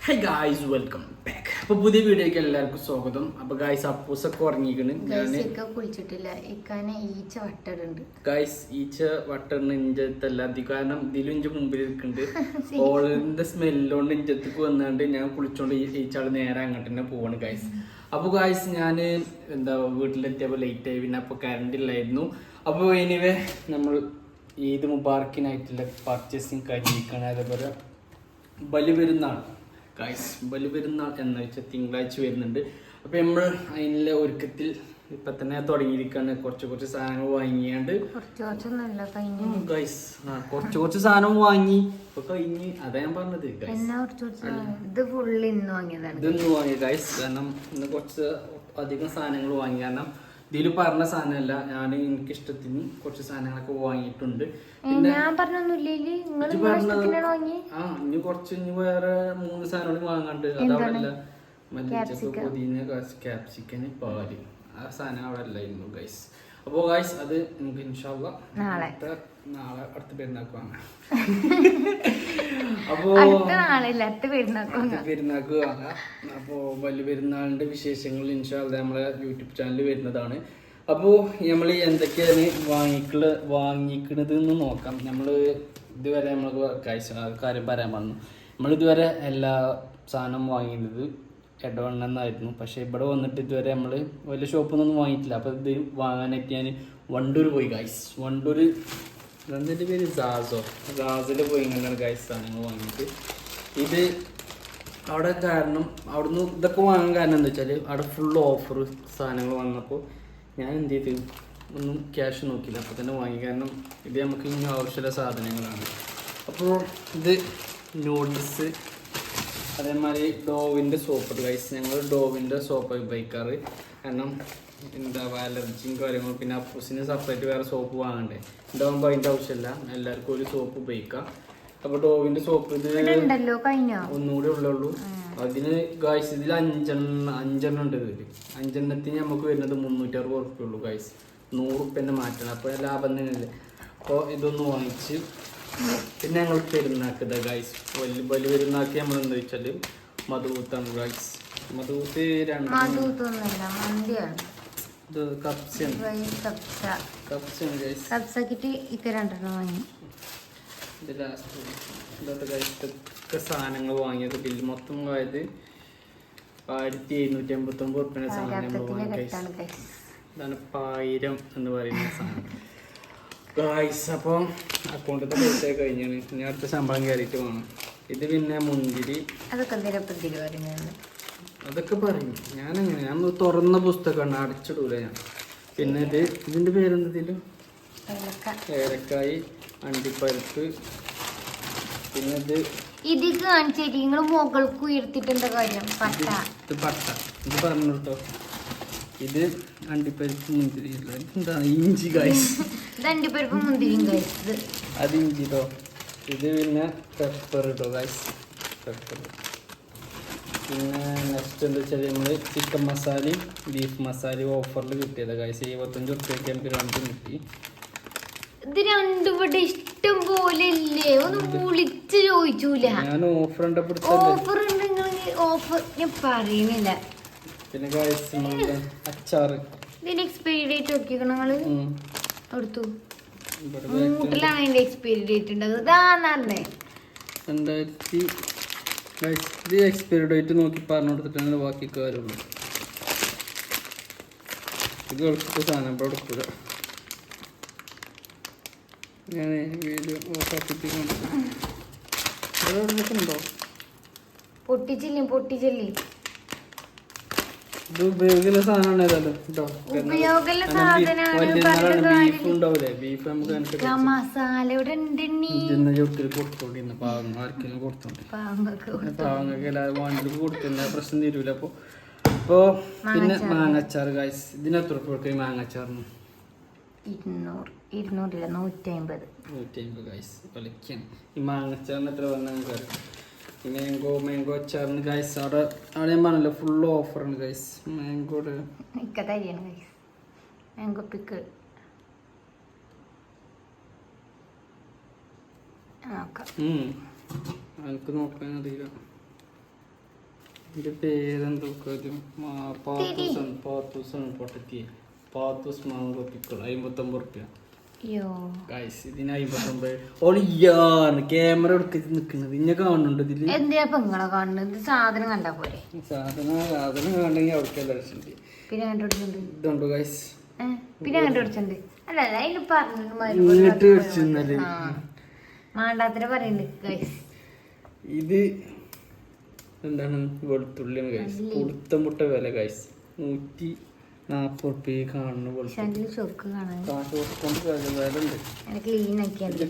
High guys welcome back. അപ്പോൾ പുതിയ വീഡിയോയ്ക്ക് എല്ലാവർക്കും സ്വാഗതം. അപ്പോൾ ഗായ്സ് അപ്പൂസൊക്കെ ഉറങ്ങിയിരിക്കുന്നു. കുളിച്ചിട്ടില്ല. ഇക്കാനെ ഈച്ച വട്ടടുണ്ട്. ഗായ്സ് ഈച്ച വട്ടറിന് ഇഞ്ചത്തല്ല കാരണം ഇതിലും മുമ്പിൽ ഇരിക്കുന്നുണ്ട്. ഓളിന്റെ സ്മെല്ലോണ്ട് ഇഞ്ചത്തേക്ക് വന്നാണ്ട് ഞാൻ കുളിച്ചോണ്ട് ഈച്ചാള് നേരെ അങ്ങോട്ട് തന്നെ പോവാണ് ഗായ്സ്. അപ്പോൾ ഗായ്സ് ഞാൻ വീട്ടിലെത്തിയപ്പോൾ ലേറ്റ് ആയി. പിന്നെ അപ്പോൾ കറണ്ട് ഇല്ലായിരുന്നു. അപ്പോൾ എനിവേ നമ്മൾ ഈദ് മുബാറക്കിനായിട്ടുള്ള പർച്ചേസിങ് കഴിഞ്ഞിരിക്കുകയാണ്. അതേപോലെ ബലിപെരുന്നാൾ ഗായ്സ്, ബലിപെരുന്നാൾ എന്ന് വെച്ചാൽ തിങ്കളാഴ്ച വരുന്നുണ്ട്. അപ്പോൾ നമ്മൾ അതിനുള്ള ഒരുക്കത്തിൽ ഇപ്പം തന്നെ തുടങ്ങിയിരിക്കുകയാണ്. കുറച്ച് സാധനങ്ങൾ വാങ്ങിയാണ്ട് ഗായ്സ് കുറച്ച് സാധനം വാങ്ങി ഇപ്പൊ കഴിഞ്ഞ്. അതാ ഞാൻ പറഞ്ഞത് ഇതൊന്നും വാങ്ങി ഗായ്സ്. കാരണം ഇന്ന് കുറച്ച് അധികം സാധനങ്ങൾ വാങ്ങി. കാരണം ഇതിൽ പറഞ്ഞ സാധനമല്ല, ഞാൻ എനിക്ക് ഇഷ്ടത്തിന് കുറച്ച് സാധനങ്ങളൊക്കെ വാങ്ങിയിട്ടുണ്ട്. പിന്നെ ഇനി കുറച്ച് ഇനി വേറെ 3 സാധനങ്ങൾ വാങ്ങാണ്ട്. അതവിടെല്ല മല്ലിച്ചപ്പ്, പുതിന, ക്യാപ്സിക്കന്, പാല്, ആ സാധനം അവിടെ അല്ലായിരുന്നു ഗൈസ്. അപ്പോൾ ഗൈസ് അത് നമുക്ക് ഇൻഷാല്ലാ നാളെ അടുത്ത പെരുന്നാൾക്ക് വാങ്ങാം. അപ്പോ പെരുന്നാൾക്ക് വാങ്ങാം. അപ്പോൾ വലിയ പെരുന്നാളിന്റെ വിശേഷങ്ങൾ ഇൻഷാല്ലാ നമ്മളെ യൂട്യൂബ് ചാനലിൽ വരുന്നതാണ്. അപ്പോൾ നമ്മൾ എന്തൊക്കെയാണ് വാങ്ങിക്കണത് എന്ന് നോക്കാം. നമ്മൾ ഇതുവരെ കാര്യം പറയാൻ വന്നു. നമ്മളിതുവരെ എല്ലാ സാധനവും വാങ്ങിയത് എടവണ്ണെന്നായിരുന്നു. പക്ഷേ ഇവിടെ വന്നിട്ട് ഇതുവരെ നമ്മൾ വലിയ ഷോപ്പൊന്നും വാങ്ങിയിട്ടില്ല. അപ്പോൾ ഇത് വാങ്ങാനായിട്ട് ഞാൻ വണ്ടൂർ പോയി ഗൈസ്. വണ്ടൂർ എൻ്റെ പേര് ജാസിൽ പോയി ഇങ്ങനെയാണ് ഗൈസ് സാധനങ്ങൾ വാങ്ങിയിട്ട്. ഇത് അവിടെ കാരണം അവിടുന്ന് ഇതൊക്കെ വാങ്ങാൻ കാരണം എന്താ വെച്ചാൽ അവിടെ ഫുൾ ഓഫർ സാധനങ്ങൾ വന്നപ്പോൾ ഞാൻ എന്ത് ചെയ്തു, ഒന്നും ക്യാഷ് നോക്കില്ല, അപ്പോൾ തന്നെ വാങ്ങി. കാരണം ഇത് നമുക്ക് ഇനി ആവശ്യമുള്ള സാധനങ്ങളാണ്. അപ്പോൾ ഇത് നൂഡിൽസ്, അതേമാതിരി ഡോവിൻ്റെ സോപ്പ് ഗൈസ്. ഞങ്ങൾ ഡോവിൻ്റെ സോപ്പ് ഉപയോഗിക്കാറ്. കാരണം അലർജിയും കാര്യങ്ങളും. പിന്നെ അപ്പൂസിന് സെപ്പറേറ്റ് വേറെ സോപ്പ് വാങ്ങണ്ടേ. ഇതാകുമ്പോൾ അതിൻ്റെ ആവശ്യമില്ല, എല്ലാവർക്കും ഒരു സോപ്പ് ഉപയോഗിക്കാം. അപ്പോൾ ഡോവിൻ്റെ സോപ്പ് ഇത് ഒന്നുകൂടി ഉള്ളൂ. അതിന് ഗൈസ് ഇതിൽ 5 ഉണ്ട്. ഇതിൽ 5 നമുക്ക് വരുന്നത് 360 ഉറുപ്പ്യ ഉള്ളൂ ഗൈസ്. 100 ഉറുപ്പ്യൻ്റെ മാറ്റണം. അപ്പോൾ ലാഭം തന്നെയല്ലേ. അപ്പോൾ ഇതൊന്ന് വാങ്ങിച്ച് പിന്നെ ഞങ്ങൾ പെരുന്നാക്കിയത് ഗൈസ്. വലിയ പെരുന്നാക്കി നമ്മൾ എന്താ വെച്ചാൽ മധുകൂത്താണ് ഗൈസ്. മധുകൂത്ത് സാധനങ്ങൾ വാങ്ങിയത് ബില്ല് മൊത്തം ആയത് 1759 ഉറുപ്പ്യൻ്റെ സാധനം വാങ്ങി ഗൈസ്. ഇതാണ് 1000 എന്ന് പറയുന്ന സാധനം ഗൈസ്. അപ്പോൾ അക്കൗണ്ടിൻ്റെ പൈസ കഴിഞ്ഞാണ്. ഇനി അടുത്ത ശമ്പളം കയറിയിട്ട് വേണം. ഇത് പിന്നെ മുന്തിരി അതൊക്കെ പറയും. ഞാൻ തുറന്ന പുസ്തകമാണ്, അടച്ചിടൂല ഞാൻ. പിന്നെ ഇതിൻ്റെ പേരെന്തതിലും ഏലക്കായി, അണ്ടിപ്പരിപ്പ്. പിന്നെ മുകൾക്ക് ഉയർത്തിട്ടെന്താ കാര്യം? ഇത് പട്ട. ഇത് പറഞ്ഞു കേട്ടോ. ഇത് അണ്ടിപ്പരിപ്പ്, മുന്തിരി, എന്താ ഇഞ്ചി ഗൈസ്. അണ്ടിപ്പരിപ്പ് മുന്തിരിയും ഗൈസ്. അത് ഇഞ്ചി കേട്ടോ. ഇത് പിന്നെ പെപ്പർ കേട്ടോ ഗൈസ്, പെപ്പർ. പിന്നെ നെക്സ്റ്റ് എന്താ വെച്ചാൽ നമ്മൾ ചിക്കൻ മസാലയും ബീഫ് മസാലയും ഓഫറിൽ കിട്ടിയത് ഗൈസ്. 75 ഉറുപ്പ്യക്ക് നമുക്ക് 2 കിട്ടി. ഇത് രണ്ടും ഇവിടെ ഇഷ്ടം പോലെ ഇല്ലേ? ഒന്ന് വിളിച്ച് ചോദിച്ചൂല. ഞാൻ ഓഫർ ഓഫർ ഓഫർ ഞാൻ പറയുന്നില്ല. പിന്നെ ഗൈസ് അച്ചാറ്, ഇതിന്റെ എക്സ്പയറി ഡേറ്റ് നോക്കിക്കോ നിങ്ങള്. എടുത്തു മൂട്ടിലാണ് അതിന്റെ എക്സ്പയറി ഡേറ്റ് ഉണ്ടത്. ഇതാന്നേ 2000. ഇത് എക്സ്പയറി ഡേറ്റ് നോക്കി പറഞ്ഞു കൊടുത്തിട്ടാണ് ബാക്കി കാര്യമുള്ളൂ. ഇത് എടുത്ത സാധനം ഇപ്പോൾ എടുക്കുക. ഞാൻ വീഡിയോ ഓഫാക്കിട്ടുണ്ടോ? പൊട്ടിച്ചില്ലേ ഇത് ഉപയോഗിക്കുന്ന സാധനമാണ് ഏതായാലും കേട്ടോ. ബീഫ് ഉണ്ടാവില്ലേ, ബീഫ് നമുക്ക് കൊടുത്തോണ്ടിരുന്നു. പാവങ്ങൾ ആർക്കെങ്കിലും കൊടുത്തോണ്ട് പാവങ്ങൾക്ക് എല്ലാവരും വാങ്ങിട്ട് കൊടുത്തില്ല, പ്രശ്നം തീരൂല. അപ്പോൾ പിന്നെ മാങ്ങാച്ചാറ് ഗൈസ്. ഇതിനെത്ര ഉറുപ്പ്യ മാങ്ങാച്ചാറിന്? 150 ഗൈസ്. കളിക്കാണ് ഈ മാങ്ങാച്ചാറിന് എത്ര വന്നാൽ നമുക്ക്. മാംഗോ അച്ചാറിന് ഗൈസ് അവിടെ ഞാൻ പറഞ്ഞല്ലോ ഫുൾ ഓഫറാണ് ഗൈസ്. മാംഗോയുടെ മാംഗോ പിക്കിൾ എനിക്ക് നോക്കാൻ അറിയില്ല. ഇതിന്റെ പേരെന്തൊക്കെ പാത്തൂസ് മാങ്കോ പിക്കിൾ 59 റുപ്യ. അയ്യോ ഗൈസ് ഇതിന് 59. ഓളിയാണ് ക്യാമറ എടുത്തിട്ട് നിക്കുന്നത്. ഇന്നെ കാണുന്നുണ്ട് ഇതില്. എന്തിനാ പെങ്ങളെ കാണുന്നത്? സാധനം കണ്ടാ പോരെ. സാധനം കാണണമെങ്കിൽ അവർക്കല്ല രസമുണ്ട്. പിന്നെ കണ്ടുപിടിച്ചിട്ടുണ്ട് ഇതുണ്ട് ഗൈസ്. പിന്നെ കണ്ടുപിടിച്ചിട്ടുണ്ട്. അല്ല അല്ല അതിൽ ഇങ്ങോട്ട് വെച്ചിരുന്നത് മാണ്ടാത്തിനെ പറയുന്നുണ്ട് ഗൈസ്. ഇത് എന്താണ്? വെളുത്തുള്ളിയാണ് ഗൈസ്. കൊടുത്ത മുട്ട വില ഗൈസ് 140 റുപ്യ കാണുന്നു. വെളുത്തുള്ളി ചൊക്ക് കാണാൻ കാശ് കൊടുക്കൊണ്ട് വില ഉണ്ട്. ക്ലീൻ ആക്കിയാണ്. ഇത്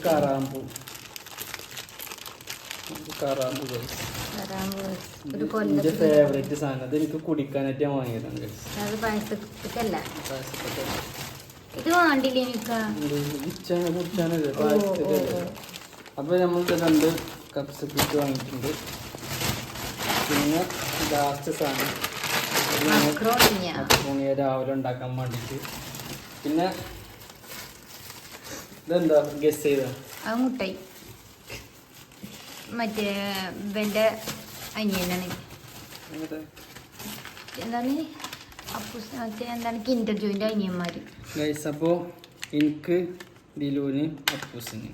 കറാമ്പൂ ഗൈസ്. ഒരു എന്റെ കൊല്ലം ഫേവറേറ്റ് സാധനം. അത് എനിക്ക് കുടിക്കാനായിട്ട് ഞാൻ വാങ്ങിയതാണ് ഗൈസ്. അത് പായസത്തിക്കല്ല. ഇത് വേണ്ടില്ല എനിക്ക്. കുടിച്ചാനത് പായസത്തിലല്ലേ. അപ്പൊ നമ്മൾ 2 കപ്സ് പിറ്റ് വാങ്ങിയിട്ടുണ്ട്. പിന്നെ ലാസ്റ്റ് സാധനം മക്രോണിയ രാവിലെ ഉണ്ടാക്കാൻ വേണ്ടിട്ട്. പിന്നെ ഇതെന്താ ഗസ് ചെയ്ത? അത് മുട്ടായി. മറ്റേ ഇവന്റെ അനിയനാണ്. എന്താണ് അപ്പൂസ് മറ്റേ എന്താണ് കിൻഡർ ജോയിന്റെ അനിയന്മാര് ഗൈസ്. അപ്പോ എനിക്ക് ദിലൂന് അപ്പൂസിന്.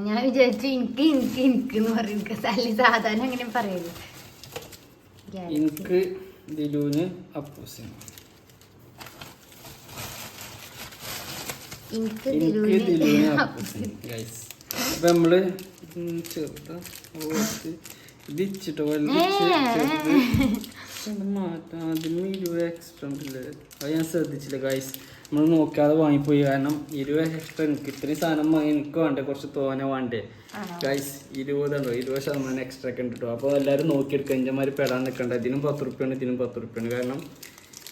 ഞാൻ വിചാരിച്ചു എനിക്ക് എന്ന് പറയും. സാധാരണ അങ്ങനെ പറയരുത്. എനിക്ക് ദിലൂന് അപ്പൂസിന്. എനിക്ക് ദിലൂന് അപ്പൂസിന് ഗൈസ്. അപ്പൊ നമ്മള് ചെറുതാ ഇത് ഇച്ചിട്ടോ മാറ്റാം. അതിന് 20 എക്സ്ട്രാ ഉണ്ടല്ലേ. അത് ഞാൻ ശ്രദ്ധിച്ചില്ല ഗൈസ്. നമ്മൾ നോക്കാതെ വാങ്ങിപ്പോയി. കാരണം 20 എക്സ്ട്രാ എനിക്ക് ഇത്രയും സാധനം എനിക്ക് വേണ്ടേ, കുറച്ച് തോനെ വേണ്ടേ ഗൈസ്. 20% എക്സ്ട്രാ ഒക്കെ ഉണ്ട് കേട്ടോ. അപ്പോൾ എല്ലാവരും നോക്കിയെടുക്കുക. ഇഞ്ചമാര് പെടാൻ നിൽക്കണ്ട. ഇതിനും 10 റുപ്യാണ്, ഇതിനും 10 റുപ്യാണ്. കാരണം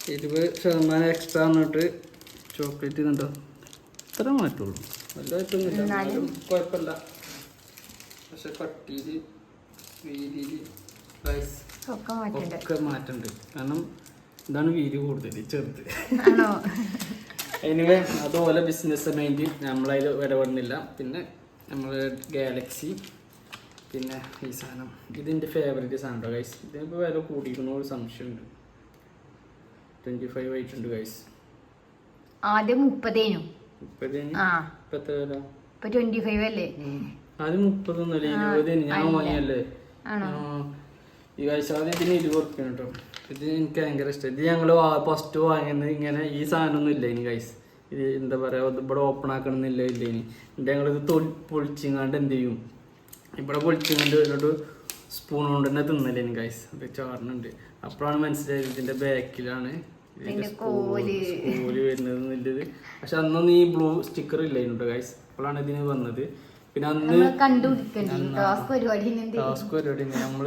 20% എക്സ്ട്രാ എന്നിട്ട് ചോക്ലേറ്റ് ഇതുണ്ടോ ഇത്ര മാറ്റുള്ളൂ. വല്ലതായിട്ടൊന്നുമില്ല, കുഴപ്പമില്ല. പക്ഷെ കട്ടിയിൽ വീതിയിൽ ഗൈസ് ഒക്കെ മാറ്റുണ്ട്. കാരണം ഇതാണ് വീതി കൂടുതൽ ചെറുത്. എനിവേ അതുപോലെ ബിസിനസ് മൈൻഡ് നമ്മളതിൽ ഇടപെടുന്നില്ല. പിന്നെ നമ്മൾ ഗാലക്സി, പിന്നെ ഈ സാധനം ഇതിൻ്റെ ഫേവറേറ്റ് സാധനം കേട്ടോ ഗൈസ്. ഇതിനിപ്പോൾ വില കൂടിയിരിക്കുന്ന ഒരു സംശയമുണ്ട്. 25 ആയിട്ടുണ്ട് ഗൈസ്. ആദ്യം 30 ഇപ്പത്തെ വില 25 അല്ലേ? ആദ്യം 30 ഒന്നുമല്ലേ, 20 ഞാൻ വാങ്ങിയല്ലേ. ഈ ഗൈസ് ആദ്യം ഇതിന് 20 റുപ്യാണ് കേട്ടോ. ഇത് എനിക്ക് ഭയങ്കര ഇഷ്ടം. ഇത് ഞങ്ങൾ ഫസ്റ്റ് വാങ്ങിയത് ഇങ്ങനെ ഈ സാധനമൊന്നും ഇല്ല ഇനി ഗൈസ്. ഇത് എന്താ പറയുക, ഇവിടെ ഓപ്പൺ ആക്കണമെന്നില്ല ഇല്ല ഇനി. എന്നിട്ട് ഞങ്ങളിത് പൊളിച്ചിങ്ങാണ്ട് എന്ത് ചെയ്യും, ഇവിടെ പൊളിച്ചിങ്ങാണ്ട് എന്നിട്ട് സ്പൂൺ കൊണ്ട് തന്നെ തിന്നല്ലേ ഇനി ഗൈസ്. അത് ചാടുന്നുണ്ട്. അപ്പോഴാണ് മനസ്സിലായത് ഇതിൻ്റെ ബാക്കിലാണ് ഇതിൻ്റെ സ്കൂല് വരുന്നത് എന്നുള്ളത്. പക്ഷെ അന്നൊന്നും ഈ ബ്ലൂ സ്റ്റിക്കർ ഇല്ല കേട്ടോ ഗൈസ്. അപ്പോഴാണ് ഇതിന് വന്നത്. പിന്നെ അന്ന് ടാസ്ക് പരിപാടി നമ്മൾ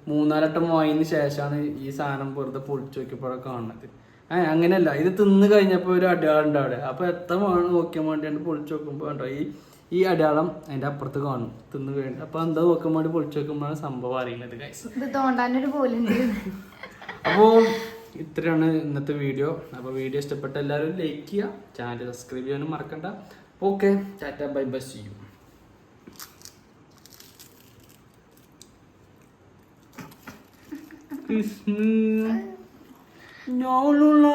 2-3 വട്ടം വാങ്ങിയതിന് ശേഷമാണ് ഈ സാധനം വെറുതെ പൊളിച്ചു നോക്കിയപ്പോഴാണ് കാണുന്നത്. അങ്ങനെയല്ല, ഇത് തിന്ന് കഴിഞ്ഞപ്പോൾ ഒരു അടയാളം ഉണ്ട് അവിടെ. അപ്പോൾ എത്ര നോക്കിയാൽ വേണ്ടിയാണ് പൊളിച്ചു നോക്കുമ്പോൾ കണ്ടോ ഈ അടയാളം അതിൻ്റെ അപ്പുറത്ത് കാണും തിന്ന് കഴിഞ്ഞു. അപ്പോൾ എന്താ നോക്കാൻ വേണ്ടി പൊളിച്ചു നോക്കുമ്പോഴാണ് സംഭവം അറിയുന്നത് ഗൈസ്. അപ്പോൾ ഇത്രയാണ് ഇന്നത്തെ വീഡിയോ. അപ്പോൾ വീഡിയോ ഇഷ്ടപ്പെട്ട എല്ലാവരും ലൈക്ക് ചെയ്യുക, ചാനൽ സബ്സ്ക്രൈബ് ചെയ്യാനും മറക്കണ്ട. Okay, tata bye bye, see you. Kiss me, no, no, no.